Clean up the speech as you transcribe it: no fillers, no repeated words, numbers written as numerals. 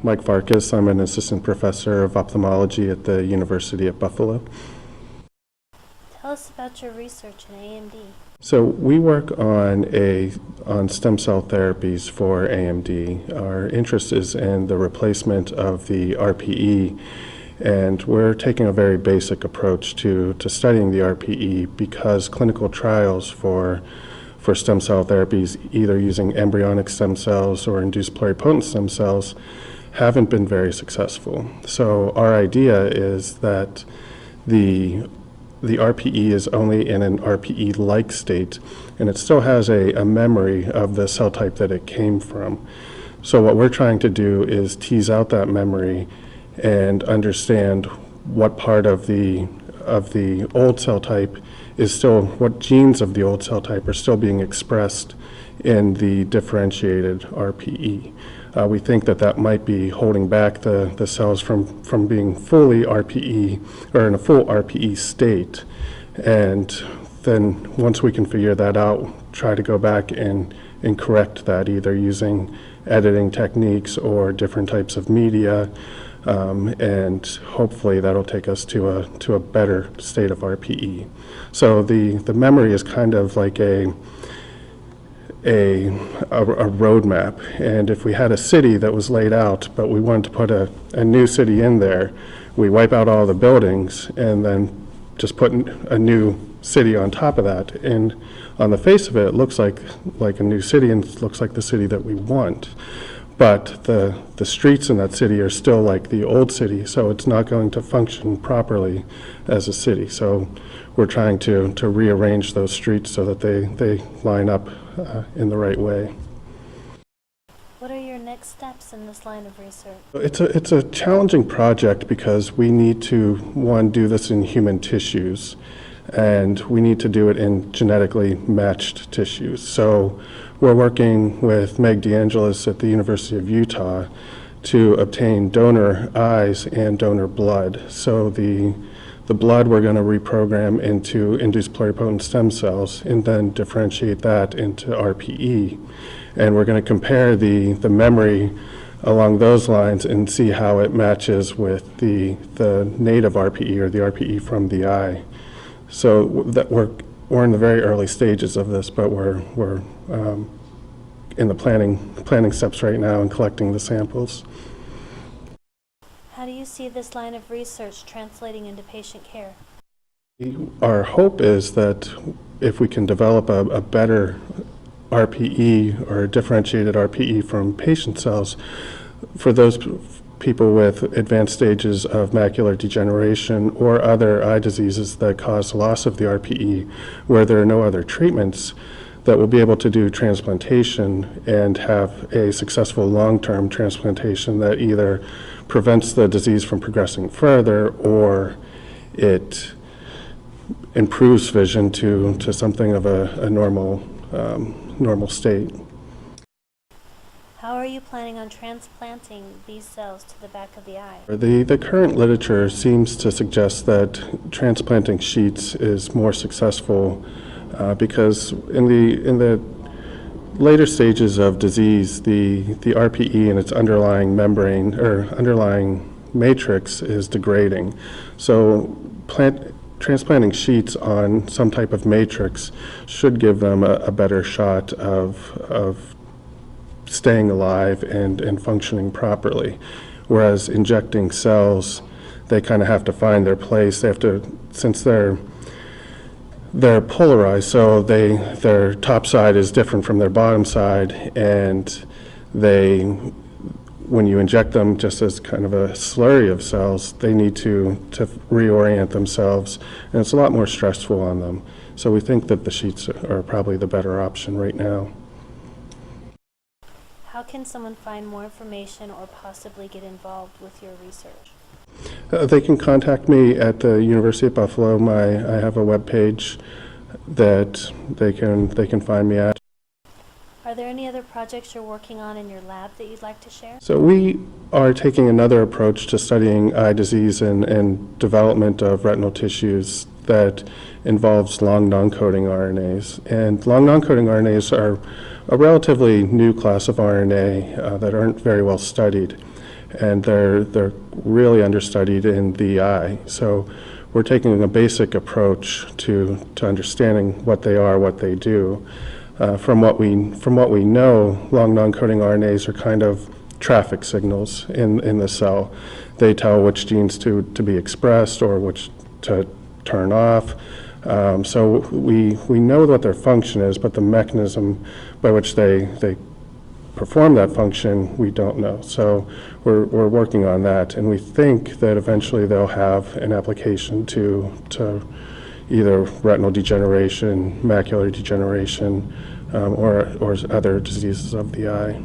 Mike Farkas. I'm an assistant professor of ophthalmology at the University at Buffalo. Tell us about your research in AMD. So we work on stem cell therapies for AMD. Our interest is in the replacement of the RPE, and we're taking a very basic approach to studying the RPE because clinical trials for stem cell therapies, either using embryonic stem cells or induced pluripotent stem cells, haven't been very successful. So our idea is that the RPE is only in an RPE-like state, and it still has a memory of the cell type that it came from. So what we're trying to do is tease out that memory and understand what part of the old cell type is still, what genes of the old cell type are still being expressed in the differentiated RPE. We think that might be holding back the cells from being fully RPE, or in a full RPE state. And then once we can figure that out, try to go back and correct that, either using editing techniques or different types of media, and hopefully that'll take us to a better state of RPE. So the memory is kind of like a roadmap, and if we had a city that was laid out but we wanted to put a new city in there, we wipe out all the buildings and then just put a new city on top of that, and on the face of it looks like a new city and it looks like the city that we want, but the streets in that city are still like the old city, so it's not going to function properly as a city. So we're trying to rearrange those streets so that they line up in the right way. What are your next steps in this line of research? It's a challenging project because we need to, one, do this in human tissues, and we need to do it in genetically matched tissues. So we're working with Meg DeAngelis at the University of Utah to obtain donor eyes and donor blood. So the blood we're going to reprogram into induced pluripotent stem cells and then differentiate that into RPE. And we're going to compare the memory along those lines and see how it matches with the native RPE, or the RPE from the eye. So that we're in the very early stages of this, but we're in the planning steps right now and collecting the samples. How do you see this line of research translating into patient care? Our hope is that if we can develop a better RPE, or a differentiated RPE from patient cells, for those people with advanced stages of macular degeneration or other eye diseases that cause loss of the RPE, where there are no other treatments, that will be able to do transplantation and have a successful long-term transplantation that either prevents the disease from progressing further, or it improves vision to something of a normal state. How are you planning on transplanting these cells to the back of the eye? The current literature seems to suggest that transplanting sheets is more successful because in the later stages of disease, the RPE and its underlying membrane, or underlying matrix, is degrading. So transplanting sheets on some type of matrix should give them a better shot of staying alive and functioning properly. Whereas injecting cells, they kind of have to find their place. They have to, since they're polarized, so their top side is different from their bottom side, and when you inject them just as kind of a slurry of cells, they need to reorient themselves, and it's a lot more stressful on them. So we think that the sheets are probably the better option right now. How can someone find more information or possibly get involved with your research? They can contact me at the University of Buffalo. I have a web page that they can find me at. Are there any other projects you're working on in your lab that you'd like to share? So we are taking another approach to studying eye disease and development of retinal tissues that involves long non-coding RNAs. And long non-coding RNAs are a relatively new class of RNA that aren't very well studied. and they're really understudied in the eye. So we're taking a basic approach to understanding what they are, what they do. From what we know, long non-coding RNAs are kind of traffic signals in the cell. They tell which genes to be expressed or which to turn off. So we know what their function is, but the mechanism by which they perform that function, we don't know. So we're working on that, and we think that eventually they'll have an application to either retinal degeneration, macular degeneration, or other diseases of the eye.